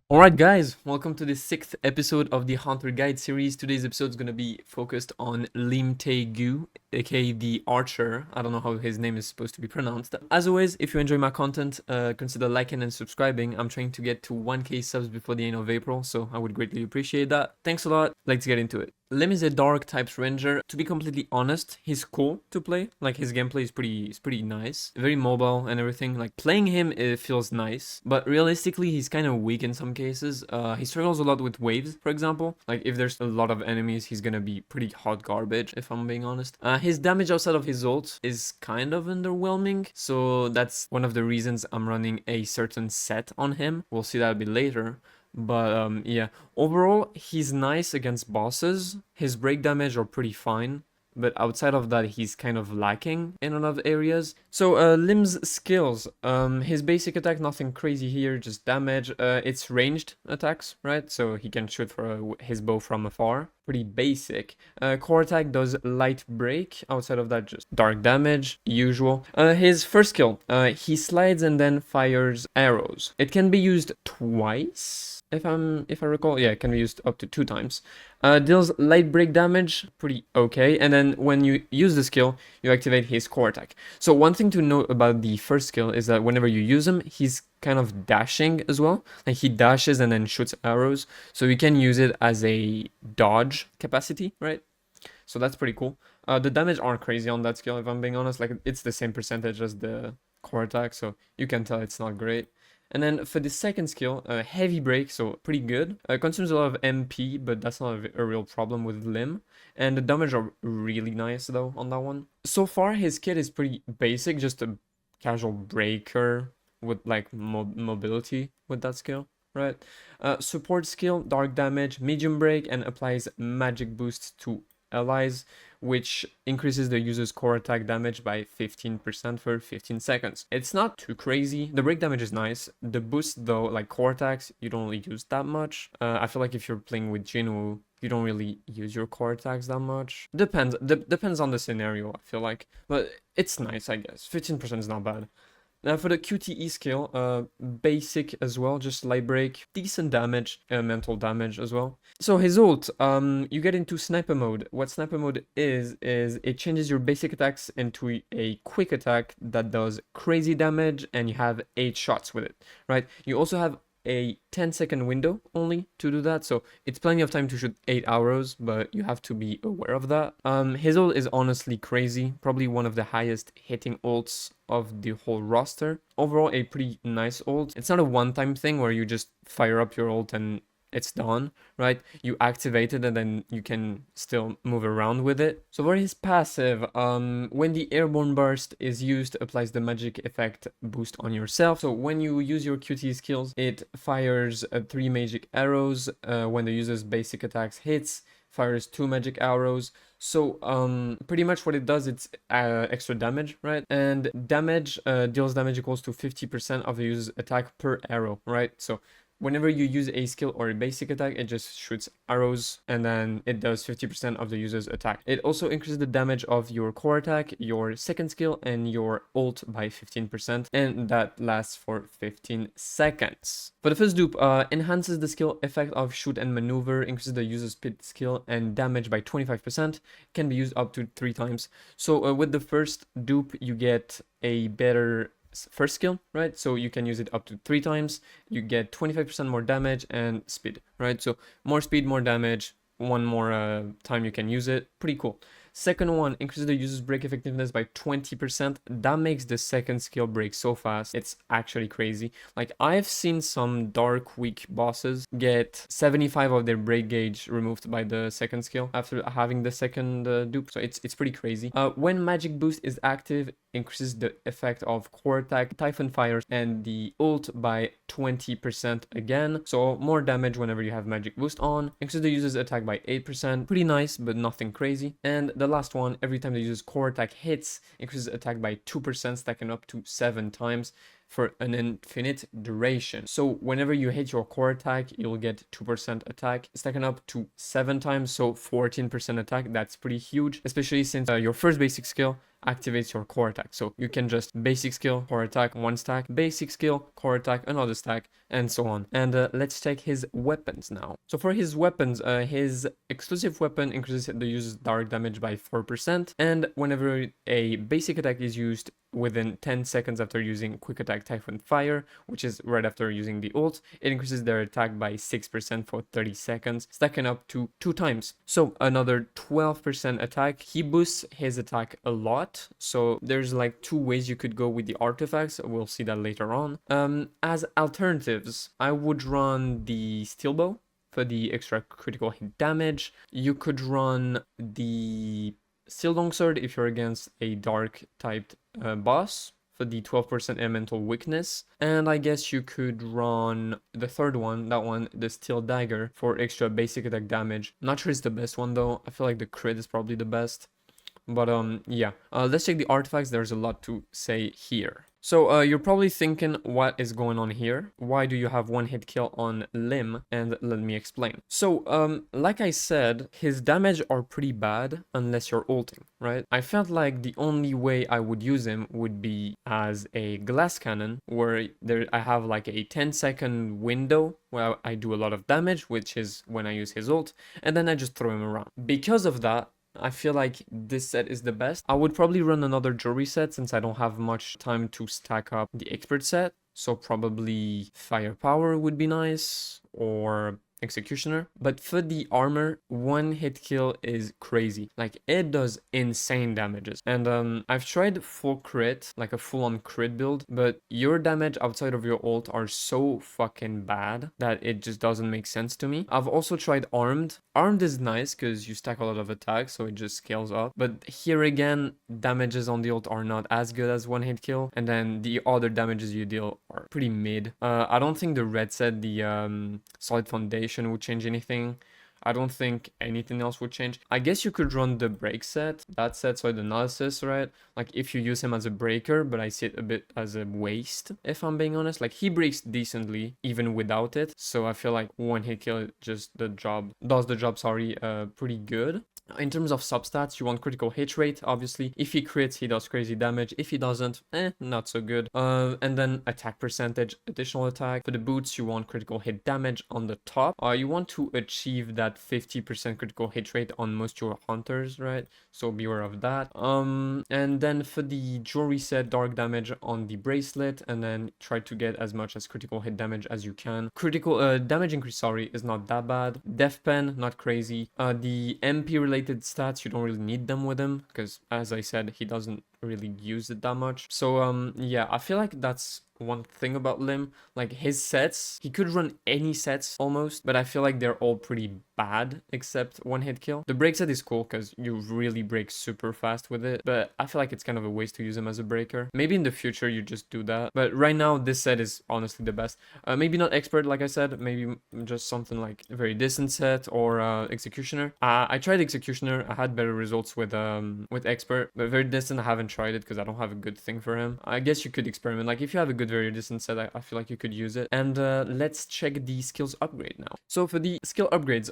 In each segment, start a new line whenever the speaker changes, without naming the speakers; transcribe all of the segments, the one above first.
Alright guys, welcome to the 6th episode of the Hunter Guide series. Today's episode is going to be focused on Tae-Gyu, aka the Archer. I don't know how his name is supposed to be pronounced. As always, if you enjoy my content, consider liking and subscribing. I'm trying to get to 1k subs before the end of April, so I would greatly appreciate that. Thanks a lot, let's get into it. Lim is a dark types ranger. To be completely honest, he's cool to play. Like, his gameplay is pretty nice. Very mobile and everything. Like, playing him, it feels nice. But realistically, he's kind of weak in some cases. He struggles a lot with waves, for example. Like, if there's a lot of enemies, he's gonna be pretty hot garbage, if I'm being honest. His damage outside of his ult is kind of underwhelming. So that's one of the reasons I'm running a certain set on him. We'll see that a bit later. But yeah, overall, he's nice against bosses. His break damage are pretty fine. But outside of that, he's kind of lacking in a lot of areas. So Lim's skills, his basic attack, nothing crazy here, just damage. It's ranged attacks, right? So he can shoot for his bow from afar. Pretty basic. Core attack does light break. Outside of that, just dark damage, usual. His first skill, he slides and then fires arrows. It can be used twice. If I recall, yeah, it can be used up to 2 times. Deals light break damage, pretty okay. And then when you use the skill, you activate his core attack. So one thing to note about the first skill is that whenever you use him, he's kind of dashing as well. Like, he dashes and then shoots arrows. So you can use it as a dodge capacity, right? So that's pretty cool. The damage aren't crazy on that skill, if I'm being honest. Like, it's the same percentage as the core attack, so you can tell it's not great. And then for the second skill, heavy break, so pretty good. Consumes a lot of MP, but that's not a real problem with Lim. And the damage are really nice though on that one. So far, his kit is pretty basic, just a casual breaker with like mobility with that skill, right? Support skill, dark damage, medium break, and applies magic boost to allies, which increases the user's core attack damage by 15% for 15 seconds. It's not too crazy. The break damage is nice. The boost though, like core attacks, you don't really use that much. I feel like if you're playing with Jinwoo, you don't really use your core attacks that much. Depends on the scenario, I feel like. But it's nice, I guess. 15% is not bad. Now for the QTE skill, basic as well, just light break, decent damage, mental damage as well. So his ult, you get into sniper mode. What sniper mode is it changes your basic attacks into a quick attack that does crazy damage, and you have 8 shots with it, right? You also have a 10-second window only to do that, so it's plenty of time to shoot 8 arrows, but you have to be aware of that. His ult is honestly crazy, probably one of the highest hitting ults of the whole roster. Overall, a pretty nice ult. It's not a one-time thing where you just fire up your ult and it's done, right? You activate it and then you can still move around with it. So for his passive, when the airborne burst is used, applies the magic effect boost on yourself. So when you use your QT skills, it fires 3 magic arrows. When the user's basic attacks hits, fires 2 magic arrows. So pretty much what it does, it's extra damage, right? And damage deals damage equals to 50% of the user's attack per arrow, right? So whenever you use a skill or a basic attack, it just shoots arrows and then it does 50% of the user's attack. It also increases the damage of your core attack, your second skill, and your ult by 15%, and that lasts for 15 seconds. For the first dupe, enhances the skill effect of shoot and maneuver, increases the user's speed skill and damage by 25%, can be used up to 3 times. So with the first dupe, you get a better first skill, right? So you can use it up to 3 times. You get 25% more damage and speed, right? So more speed, more damage, one more time you can use it. Pretty cool. Second one, increases the user's break effectiveness by 20%. That makes the second skill break so fast. It's actually crazy. Like, I've seen some dark weak bosses get 75 of their break gauge removed by the second skill after having the second dupe. So it's pretty crazy. When magic boost is active, increases the effect of core attack, typhon fires, and the ult by 20% again. So more damage whenever you have magic boost on. Increases the user's attack by 8%. Pretty nice, but nothing crazy. And the last one, every time the user's core attack hits, increases attack by 2%, stacking up to 7 times for an infinite duration. So whenever you hit your core attack, you'll get 2% attack, stacking up to 7 times, so 14% attack. That's pretty huge, especially since your first basic skill activates your core attack. So you can just basic skill, core attack, one stack, basic skill, core attack, another stack, and so on. And let's check his weapons now. So for his weapons, his exclusive weapon increases the user's direct damage by 4%, and whenever a basic attack is used within 10 seconds after using quick attack Typhoon Fire, which is right after using the ult, it increases their attack by 6% for 30 seconds, stacking up to 2 times. So another 12% attack. He boosts his attack a lot, so there's like 2 ways you could go with the artifacts. We'll see that later on. As alternatives, I would run the Steel Bow for the extra critical hit damage. You could run the Steel Longsword if you're against a dark typed boss for the 12% elemental weakness, and I guess you could run the third one, that one, the Steel Dagger, for extra basic attack damage. Not sure it's the best one though. I feel like the crit is probably the best. But yeah, let's check the artifacts. There's a lot to say here. So you're probably thinking, what is going on here? Why do you have one hit kill on Lim? And let me explain. So like I said, his damage are pretty bad unless you're ulting, right? I felt like the only way I would use him would be as a glass cannon, where I have like a 10-second window where I do a lot of damage, which is when I use his ult, and then I just throw him around. Because of that, I feel like this set is the best. I would probably run another jewelry set since I don't have much time to stack up the expert set. So probably firepower would be nice, or executioner. But for the armor, one hit kill is crazy. Like, it does insane damages. And I've tried full crit, like a full-on crit build, but your damage outside of your ult are so fucking bad that it just doesn't make sense to me. I've also tried armed. Armed is nice because you stack a lot of attacks, so it just scales up. But here again, damages on the ult are not as good as one hit kill, and then the other damages you deal are pretty mid. I don't think the red set, the solid foundation, would change anything. I don't think anything else would change. I guess you could run the break set, that set, so the analysis, right? Like if you use him as a breaker, but I see it a bit as a waste, if I'm being honest. Like he breaks decently even without it, so I feel like one hit kill just does the job, pretty good. In terms of substats, you want critical hit rate, obviously. If he crits, he does crazy damage. If he doesn't, not so good. And then attack percentage, additional attack. For the boots, you want critical hit damage on the top. You want to achieve that 50% critical hit rate on most your hunters, right? So be aware of that. And then for the jewelry set, dark damage on the bracelet, and then try to get as much as critical hit damage as you can. Critical damage increase, is not that bad. Death pen, not crazy. The MP related stats, you don't really need them with him because, as I said, he doesn't really use it that much. So yeah, I feel like that's one thing about Lim. Like his sets, he could run any sets almost, but I feel like they're all pretty bad except one hit kill. The break set is cool because you really break super fast with it, but I feel like it's kind of a waste to use him as a breaker. Maybe in the future you just do that, but right now this set is honestly the best. Maybe not expert, like I said, maybe just something like a very distant set or executioner. I tried executioner, I had better results with expert, but very distant I haven't tried it because I don't have a good thing for him. I guess you could experiment. Like if you have a good very distant set, I feel like you could use it. And let's check the skills upgrade now. So for the skill upgrades,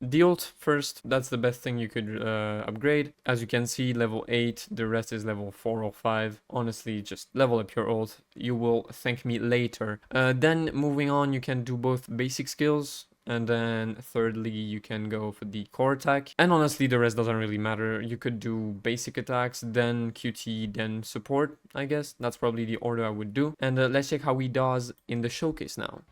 the ult first, that's the best thing you could upgrade. As you can see, level 8, the rest is level 4 or 5. Honestly, just level up your ult. You will thank me later. Then moving on, you can do both basic skills, and then thirdly you can go for the core attack, and honestly the rest doesn't really matter. You could do basic attacks, then QT, then support. I guess that's probably the order I would do. And let's check how he does in the showcase now.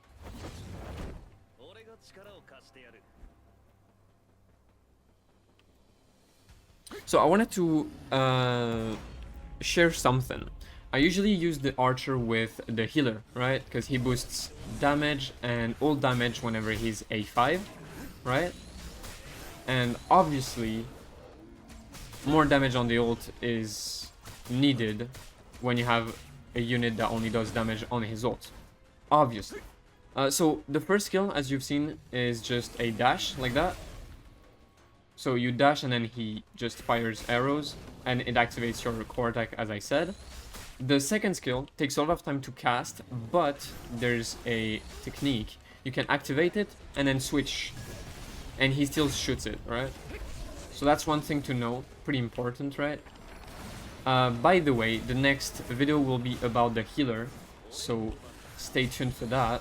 So I wanted to share something. I usually use the archer with the healer, right? Because he boosts damage and ult damage whenever he's A5, right? And obviously, more damage on the ult is needed when you have a unit that only does damage on his ult, obviously. So the first skill, as you've seen, is just a dash, like that. So you dash and then he just fires arrows and it activates your core attack, as I said. The second skill takes a lot of time to cast, but there's a technique. You can activate it and then switch, and he still shoots it, right? So that's one thing to know, pretty important, right? By the way, the next video will be about the healer, so stay tuned for that.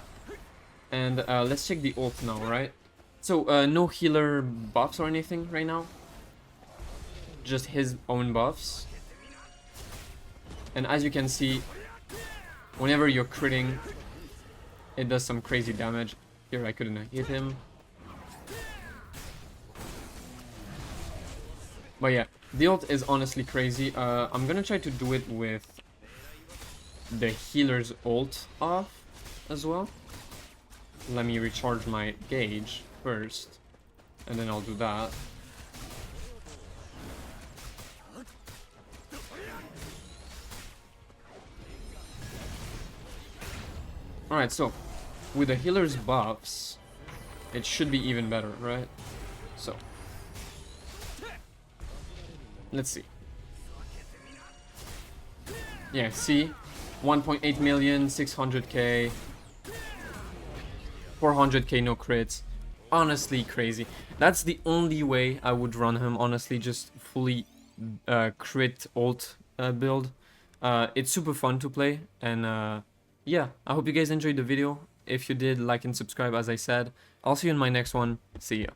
And let's check the ult now, right? So no healer buffs or anything right now, just his own buffs. And as you can see, whenever you're critting, it does some crazy damage. Here I couldn't hit him. But yeah, the ult is honestly crazy. I'm gonna try to do it with the healer's ult off as well. Let me recharge my gauge first, and then I'll do that. Alright, so with the healer's buffs, it should be even better, right? So let's see. Yeah, see? 1.8 million, 600k, 400k no crits. Honestly crazy. That's the only way I would run him, honestly, just fully crit ult build. It's super fun to play, and yeah, I hope you guys enjoyed the video. If you did, like and subscribe as I said. I'll see you in my next one. See ya.